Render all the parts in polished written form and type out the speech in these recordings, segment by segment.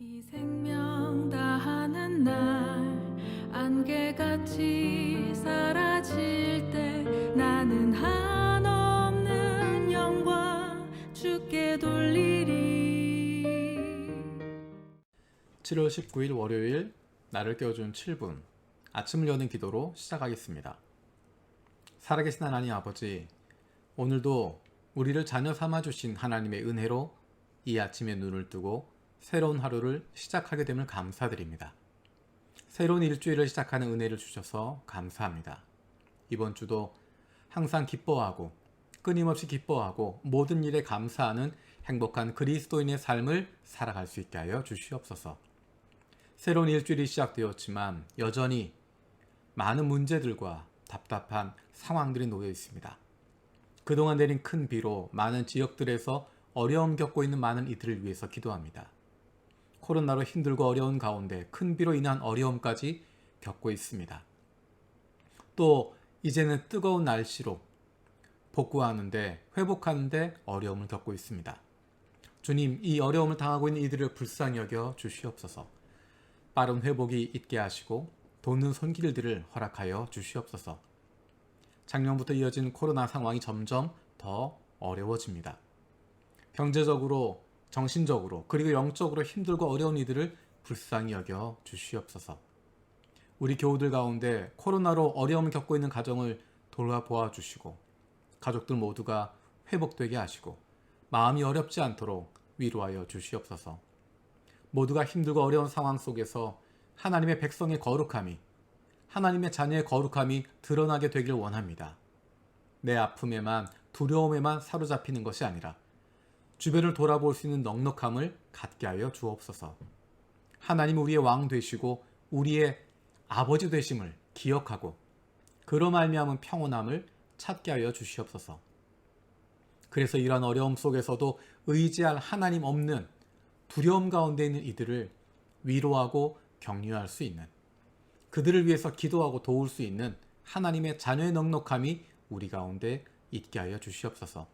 이 생명 다하는 날 안개같이 사라질 때 나는 한없는 영광 주께 돌리리. 7월 19일 월요일 나를 깨워준 7분 아침을 여는 기도로 시작하겠습니다. 살아계신 하나님 아버지, 오늘도 우리를 자녀 삼아주신 하나님의 은혜로 이 아침에 눈을 뜨고 새로운 하루를 시작하게 됨을 감사드립니다. 새로운 일주일을 시작하는 은혜를 주셔서 감사합니다. 이번 주도 항상 기뻐하고 끊임없이 기뻐하고 모든 일에 감사하는 행복한 그리스도인의 삶을 살아갈 수 있게 하여 주시옵소서. 새로운 일주일이 시작되었지만 여전히 많은 문제들과 답답한 상황들이 놓여 있습니다. 그동안 내린 큰 비로 많은 지역들에서 어려움 겪고 있는 많은 이들을 위해서 기도합니다. 코로나로 힘들고 어려운 가운데 큰 비로 인한 어려움까지 겪고 있습니다. 또 이제는 뜨거운 날씨로 복구하는데 회복하는데 어려움을 겪고 있습니다. 주님, 이 어려움을 당하고 있는 이들을 불쌍히 여겨 주시옵소서. 빠른 회복이 있게 하시고 돋는 손길들을 허락하여 주시옵소서. 작년부터 이어진 코로나 상황이 점점 더 어려워집니다. 경제적으로, 정신적으로, 그리고 영적으로 힘들고 어려운 이들을 불쌍히 여겨 주시옵소서. 우리 교우들 가운데 코로나로 어려움을 겪고 있는 가정을 돌아보아 주시고 가족들 모두가 회복되게 하시고 마음이 어렵지 않도록 위로하여 주시옵소서. 모두가 힘들고 어려운 상황 속에서 하나님의 백성의 거룩함이, 하나님의 자녀의 거룩함이 드러나게 되길 원합니다. 내 아픔에만, 두려움에만 사로잡히는 것이 아니라 주변을 돌아볼 수 있는 넉넉함을 갖게 하여 주옵소서. 하나님 우리의 왕 되시고 우리의 아버지 되심을 기억하고 그로 말미암은 평온함을 찾게 하여 주시옵소서. 그래서 이러한 어려움 속에서도 의지할 하나님 없는 두려움 가운데 있는 이들을 위로하고 격려할 수 있는, 그들을 위해서 기도하고 도울 수 있는 하나님의 자녀의 넉넉함이 우리 가운데 있게 하여 주시옵소서.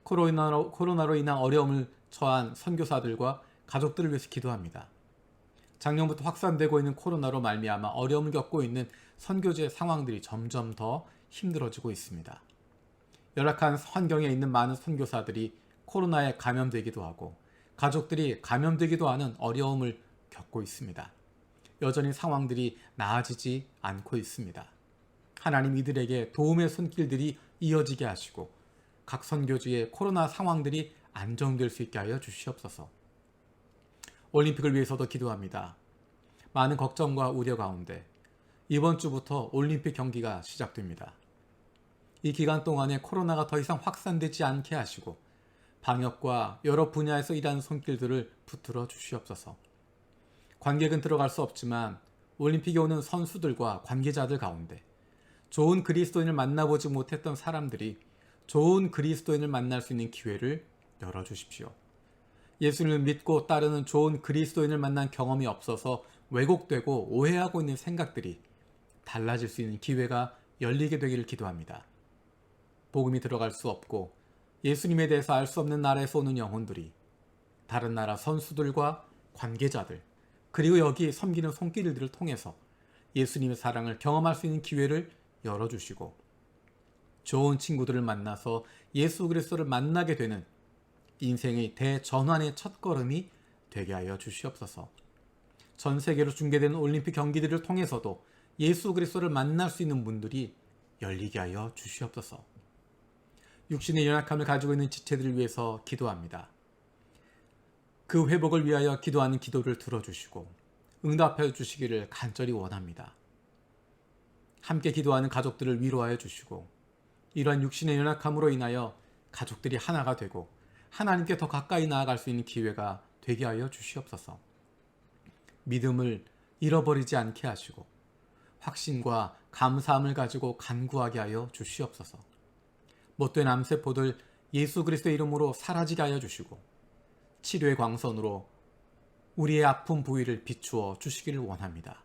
코로나로 인한 어려움을 처한 선교사들과 가족들을 위해서 기도합니다. 작년부터 확산되고 있는 코로나로 말미암아 어려움을 겪고 있는 선교지의 상황들이 점점 더 힘들어지고 있습니다. 열악한 환경에 있는 많은 선교사들이 코로나에 감염되기도 하고 가족들이 감염되기도 하는 어려움을 겪고 있습니다. 여전히 상황들이 나아지지 않고 있습니다. 하나님 이들에게 도움의 손길들이 이어지게 하시고 각 선교지의 코로나 상황들이 안정될 수 있게 하여 주시옵소서. 올림픽을 위해서도 기도합니다. 많은 걱정과 우려 가운데 이번 주부터 올림픽 경기가 시작됩니다. 이 기간 동안에 코로나가 더 이상 확산되지 않게 하시고 방역과 여러 분야에서 일하는 손길들을 붙들어 주시옵소서. 관객은 들어갈 수 없지만 올림픽에 오는 선수들과 관계자들 가운데 좋은 그리스도인을 만나보지 못했던 사람들이 좋은 그리스도인을 만날 수 있는 기회를 열어주십시오. 예수님을 믿고 따르는 좋은 그리스도인을 만난 경험이 없어서 왜곡되고 오해하고 있는 생각들이 달라질 수 있는 기회가 열리게 되기를 기도합니다. 복음이 들어갈 수 없고 예수님에 대해서 알 수 없는 나라에서 오는 영혼들이 다른 나라 선수들과 관계자들, 그리고 여기 섬기는 손길들을 통해서 예수님의 사랑을 경험할 수 있는 기회를 열어주시고 좋은 친구들을 만나서 예수 그리스도를 만나게 되는 인생의 대전환의 첫걸음이 되게 하여 주시옵소서. 전 세계로 중계되는 올림픽 경기들을 통해서도 예수 그리스도를 만날 수 있는 문들이 열리게 하여 주시옵소서. 육신의 연약함을 가지고 있는 지체들을 위해서 기도합니다. 그 회복을 위하여 기도하는 기도를 들어주시고 응답해 주시기를 간절히 원합니다. 함께 기도하는 가족들을 위로하여 주시고 이러한 육신의 연약함으로 인하여 가족들이 하나가 되고 하나님께 더 가까이 나아갈 수 있는 기회가 되게 하여 주시옵소서. 믿음을 잃어버리지 않게 하시고 확신과 감사함을 가지고 간구하게 하여 주시옵소서. 못된 암세포들 예수 그리스도의 이름으로 사라지게 하여 주시고 치료의 광선으로 우리의 아픈 부위를 비추어 주시기를 원합니다.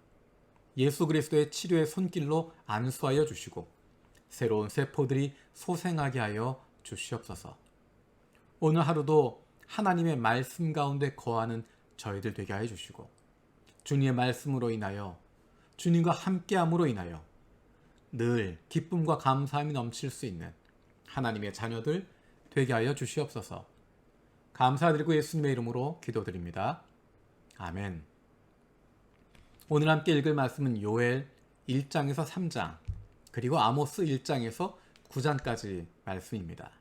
예수 그리스도의 치료의 손길로 안수하여 주시고 새로운 세포들이 소생하게 하여 주시옵소서. 오늘 하루도 하나님의 말씀 가운데 거하는 저희들 되게 하여 주시고 주님의 말씀으로 인하여 주님과 함께함으로 인하여 늘 기쁨과 감사함이 넘칠 수 있는 하나님의 자녀들 되게 하여 주시옵소서. 감사드리고 예수님의 이름으로 기도드립니다. 아멘. 오늘 함께 읽을 말씀은 요엘 1장에서 3장 그리고 아모스 1장에서 9장까지 말씀입니다.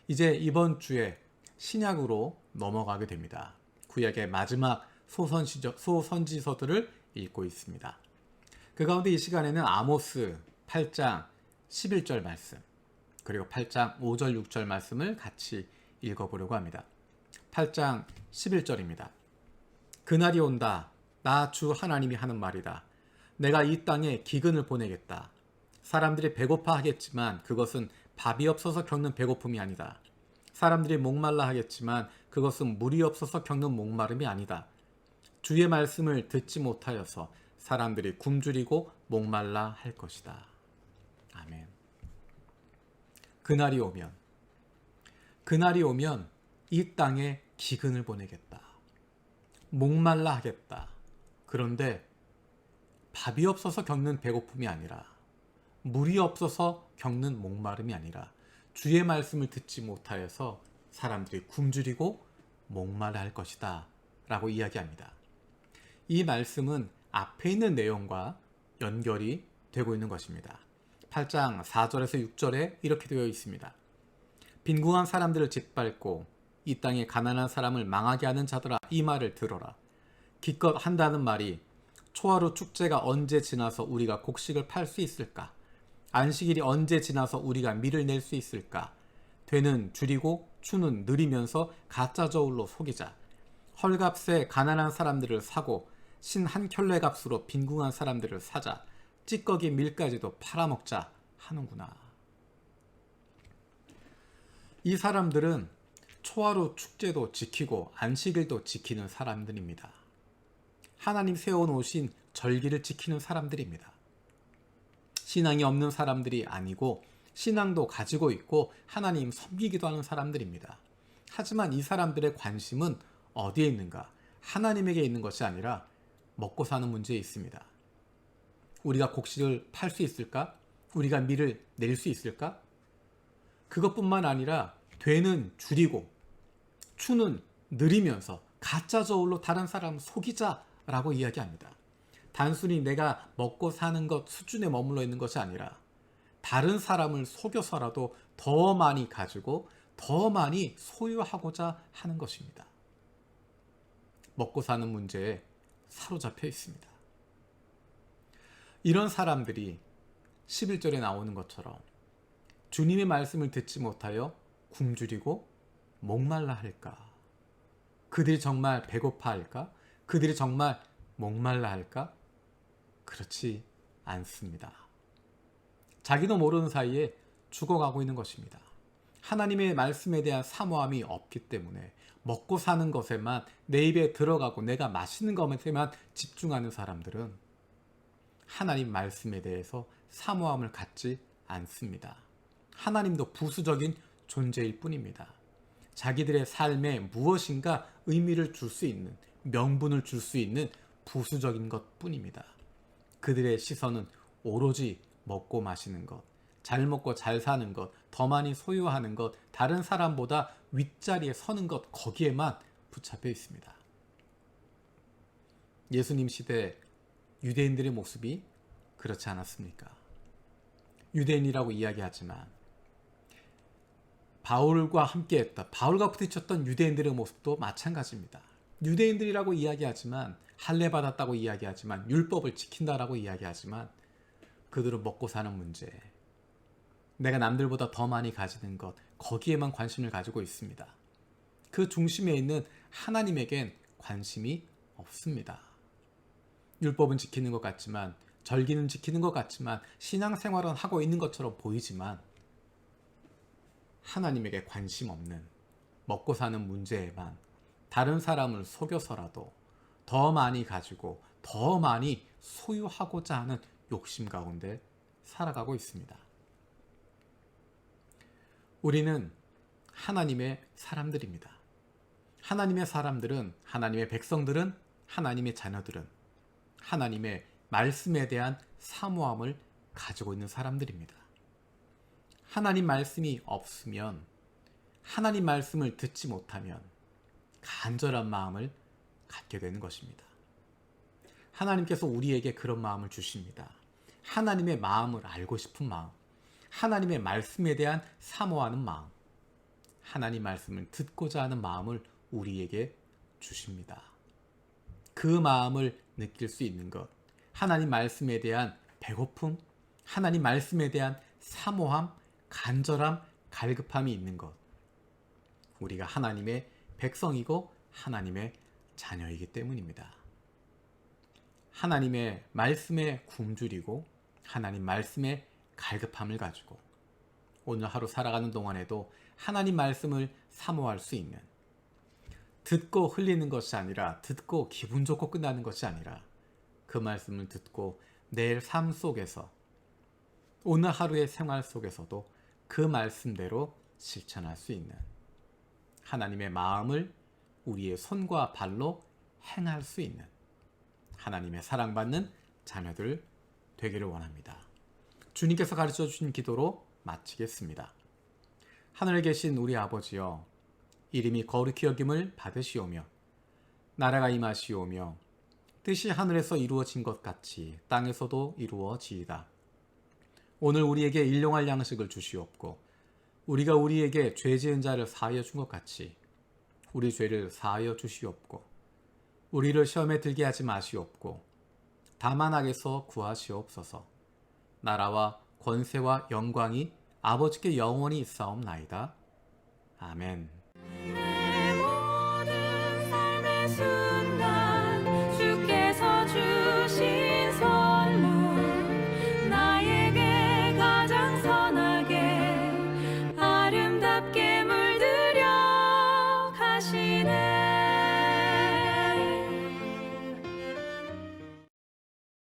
이제 이번 주에 신약으로 넘어가게 됩니다. 구약의 마지막 소선지서들을 읽고 있습니다. 그 가운데 이 시간에는 아모스 8장 11절 말씀 그리고 8장 5절 6절 말씀을 같이 읽어보려고 합니다. 8장 11절입니다. 그날이 온다. 나 주 하나님이 하는 말이다. 내가 이 땅에 기근을 보내겠다. 사람들이 배고파 하겠지만 그것은 밥이 없어서 겪는 배고픔이 아니다. 사람들이 목말라 하겠지만 그것은 물이 없어서 겪는 목마름이 아니다. 주의 말씀을 듣지 못하여서 사람들이 굶주리고 목말라 할 것이다. 아멘. 그날이 오면 이 땅에 기근을 보내겠다. 목말라 하겠다. 그런데 밥이 없어서 겪는 배고픔이 아니라 물이 없어서 겪는 목마름이 아니라 주의 말씀을 듣지 못하여서 사람들이 굶주리고 목말라 할 것이다 라고 이야기합니다. 이 말씀은 앞에 있는 내용과 연결이 되고 있는 것입니다. 8장 4절에서 6절에 이렇게 되어 있습니다. 빈궁한 사람들을 짓밟고 이 땅에 가난한 사람을 망하게 하는 자들아 이 말을 들어라. 기껏 한다는 말이 초하루 축제가 언제 지나서 우리가 곡식을 팔 수 있을까? 안식일이 언제 지나서 우리가 밀을 낼 수 있을까? 되는 줄이고 추는 느리면서 가짜 저울로 속이자. 헐값에 가난한 사람들을 사고 신 한 켤레 값으로 빈궁한 사람들을 사자. 찌꺼기 밀까지도 팔아먹자 하는구나. 이 사람들은 초하루 축제도 지키고 안식일도 지키는 사람들입니다. 하나님 세워놓으신 절기를 지키는 사람들입니다. 신앙이 없는 사람들이 아니고 신앙도 가지고 있고 하나님 섬기기도 하는 사람들입니다. 하지만 이 사람들의 관심은 어디에 있는가? 하나님에게 있는 것이 아니라 먹고 사는 문제에 있습니다. 우리가 곡식을 팔 수 있을까? 우리가 밀을 낼 수 있을까? 그것뿐만 아니라 되는 줄이고 추는 느리면서 가짜 저울로 다른 사람 속이자라고 이야기합니다. 단순히 내가 먹고 사는 것 수준에 머물러 있는 것이 아니라 다른 사람을 속여서라도 더 많이 가지고 더 많이 소유하고자 하는 것입니다. 먹고 사는 문제에 사로잡혀 있습니다. 이런 사람들이 11절에 나오는 것처럼 주님의 말씀을 듣지 못하여 굶주리고 목말라 할까? 그들이 정말 배고파 할까? 그들이 정말 목말라 할까? 그렇지 않습니다. 자기도 모르는 사이에 죽어가고 있는 것입니다. 하나님의 말씀에 대한 사모함이 없기 때문에 먹고 사는 것에만 내 입에 들어가고 내가 마시는 것에만 집중하는 사람들은 하나님 말씀에 대해서 사모함을 갖지 않습니다. 하나님도 부수적인 존재일 뿐입니다. 자기들의 삶에 무엇인가 의미를 줄 수 있는, 명분을 줄 수 있는 부수적인 것 뿐입니다. 그들의 시선은 오로지 먹고 마시는 것, 잘 먹고 잘 사는 것, 더 많이 소유하는 것, 다른 사람보다 윗자리에 서는 것, 거기에만 붙잡혀 있습니다. 예수님 시대 유대인들의 모습이 그렇지 않았습니까? 유대인이라고 이야기하지만 바울과 함께했다, 바울과 부딪혔던 유대인들의 모습도 마찬가지입니다. 유대인들이라고 이야기하지만, 할례 받았다고 이야기하지만, 율법을 지킨다라고 이야기하지만 그들은 먹고 사는 문제, 내가 남들보다 더 많이 가지는 것, 거기에만 관심을 가지고 있습니다. 그 중심에 있는 하나님에겐 관심이 없습니다. 율법은 지키는 것 같지만, 절기는 지키는 것 같지만, 신앙생활은 하고 있는 것처럼 보이지만 하나님에게 관심 없는 먹고 사는 문제에만 다른 사람을 속여서라도 더 많이 가지고 더 많이 소유하고자 하는 욕심 가운데 살아가고 있습니다. 우리는 하나님의 사람들입니다. 하나님의 사람들은, 하나님의 백성들은, 하나님의 자녀들은 하나님의 말씀에 대한 사모함을 가지고 있는 사람들입니다. 하나님 말씀이 없으면, 하나님 말씀을 듣지 못하면 간절한 마음을 갖게 되는 것입니다. 하나님께서 우리에게 그런 마음을 주십니다. 하나님의 마음을 알고 싶은 마음, 하나님의 말씀에 대한 사모하는 마음, 하나님 말씀을 듣고자 하는 마음을 우리에게 주십니다. 그 마음을 느낄 수 있는 것, 하나님 말씀에 대한 배고픔, 하나님 말씀에 대한 사모함, 간절함, 갈급함이 있는 것, 우리가 하나님의 백성이고 하나님의 자녀이기 때문입니다. 하나님의 말씀에 굶주리고 하나님 말씀에 갈급함을 가지고 오늘 하루 살아가는 동안에도 하나님 말씀을 사모할 수 있는, 듣고 흘리는 것이 아니라, 듣고 기분 좋고 끝나는 것이 아니라 그 말씀을 듣고 내일 삶 속에서, 오늘 하루의 생활 속에서도 그 말씀대로 실천할 수 있는, 하나님의 마음을 우리의 손과 발로 행할 수 있는 하나님의 사랑받는 자녀들 되기를 원합니다. 주님께서 가르쳐 주신 기도로 마치겠습니다. 하늘에 계신 우리 아버지여, 이름이 거룩히 여김을 받으시오며 나라가 임하시오며 뜻이 하늘에서 이루어진 것 같이 땅에서도 이루어지이다. 오늘 우리에게 일용할 양식을 주시옵고 우리가 우리에게 죄 지은 자를 사하여 준 것 같이 우리 죄를 사하여 주시옵고 우리를 시험에 들게 하지 마시옵고 다만 악에서 구하시옵소서. 나라와 권세와 영광이 아버지께 영원히 있사옵나이다. 아멘. 내 모든 삶의 수